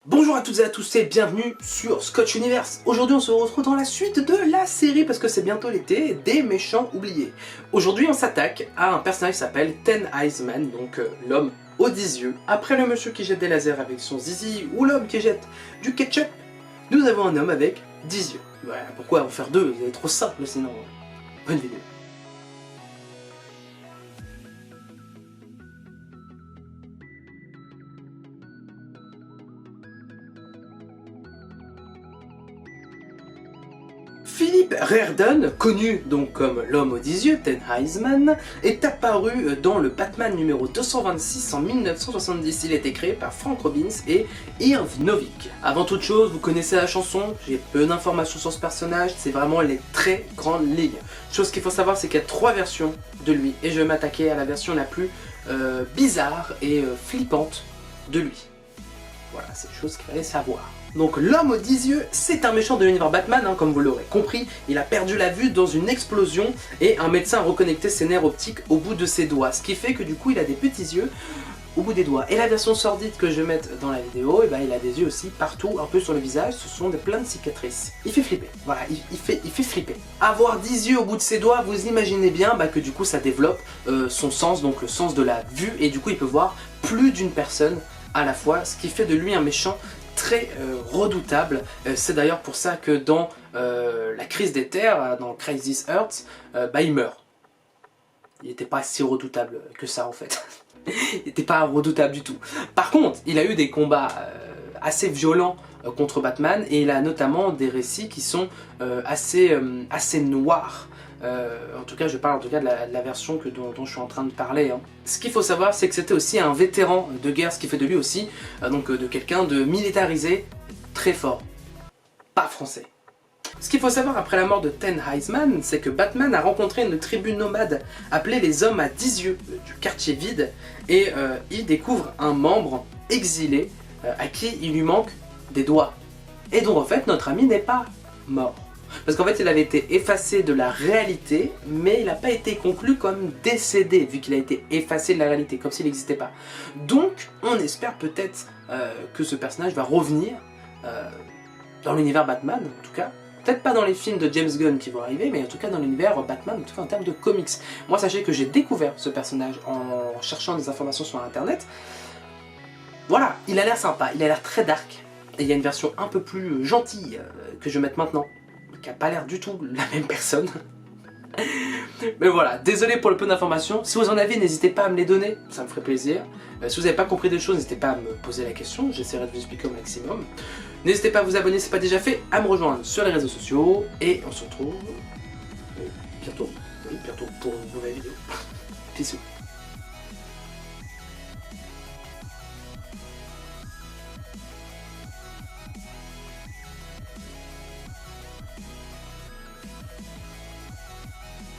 Bonjour à toutes et à tous et bienvenue sur Scotch Universe. Aujourd'hui on se retrouve dans la suite de la série, parce que c'est bientôt l'été, des méchants oubliés. Aujourd'hui on s'attaque à un personnage qui s'appelle Ten Eyes Man, donc l'homme aux 10 yeux. Après le monsieur qui jette des lasers avec son zizi ou l'homme qui jette du ketchup, nous avons un homme avec 10 yeux. Voilà, pourquoi en faire deux? C'est trop simple sinon. Bonne vidéo. Philip Reardon, connu donc comme l'homme aux 10 yeux, Ten Eyes Man, est apparu dans le Batman numéro 226 en 1970. Il a été créé par Frank Robbins et Irv Novick. Avant toute chose, vous connaissez la chanson, j'ai peu d'informations sur ce personnage, c'est vraiment les très grandes lignes. Chose qu'il faut savoir, c'est qu'il y a 3 versions de lui, et je vais m'attaquer à la version la plus bizarre et flippante de lui. Voilà, c'est des choses qu'il fallait savoir. Donc l'homme aux 10 yeux, c'est un méchant de l'univers Batman, hein, comme vous l'aurez compris. Il a perdu la vue dans une explosion et un médecin a reconnecté ses nerfs optiques au bout de ses doigts. Ce qui fait que du coup il a des petits yeux au bout des doigts. Et la version sordide que je vais mettre dans la vidéo, il a des yeux aussi partout, un peu sur le visage, ce sont plein de cicatrices. Il fait flipper, voilà, il fait flipper. Avoir 10 yeux au bout de ses doigts, vous imaginez bien que du coup ça développe son sens, donc le sens de la vue, et du coup il peut voir plus d'une personne à la fois, ce qui fait de lui un méchant très redoutable. C'est d'ailleurs pour ça que dans la crise des terres, dans Crisis Earth, il meurt. Il n'était pas si redoutable que ça en fait. Il n'était pas redoutable du tout. Par contre, il a eu des combats assez violents contre Batman, et il a notamment des récits qui sont assez noirs. En tout cas, je parle de la version dont je suis en train de parler. Hein. Ce qu'il faut savoir, c'est que c'était aussi un vétéran de guerre, ce qui fait de lui aussi de quelqu'un de militarisé, très fort. Pas français. Ce qu'il faut savoir après la mort de Ten Eyes Man, c'est que Batman a rencontré une tribu nomade appelée les Hommes à 10 yeux du quartier vide, et il découvre un membre exilé à qui il lui manque des doigts. Et donc en fait, notre ami n'est pas mort. Parce qu'en fait il avait été effacé de la réalité, mais il n'a pas été conclu comme décédé, vu qu'il a été effacé de la réalité, comme s'il n'existait pas. Donc on espère peut-être que ce personnage va revenir dans l'univers Batman, en tout cas. Peut-être pas dans les films de James Gunn qui vont arriver, mais en tout cas dans l'univers Batman, en tout cas en termes de comics. Moi sachez que j'ai découvert ce personnage en cherchant des informations sur internet. Voilà, il a l'air sympa, il a l'air très dark. Et il y a une version un peu plus gentille que je vais mettre maintenant, qui a pas l'air du tout la même personne. Mais voilà, désolé pour le peu d'informations. Si vous en avez, n'hésitez pas à me les donner, ça me ferait plaisir. Si vous n'avez pas compris des choses, n'hésitez pas à me poser la question, j'essaierai de vous expliquer au maximum. N'hésitez pas à vous abonner si ce n'est pas déjà fait, à me rejoindre sur les réseaux sociaux, et on se retrouve bientôt, oui, bientôt pour une nouvelle vidéo. Bisous.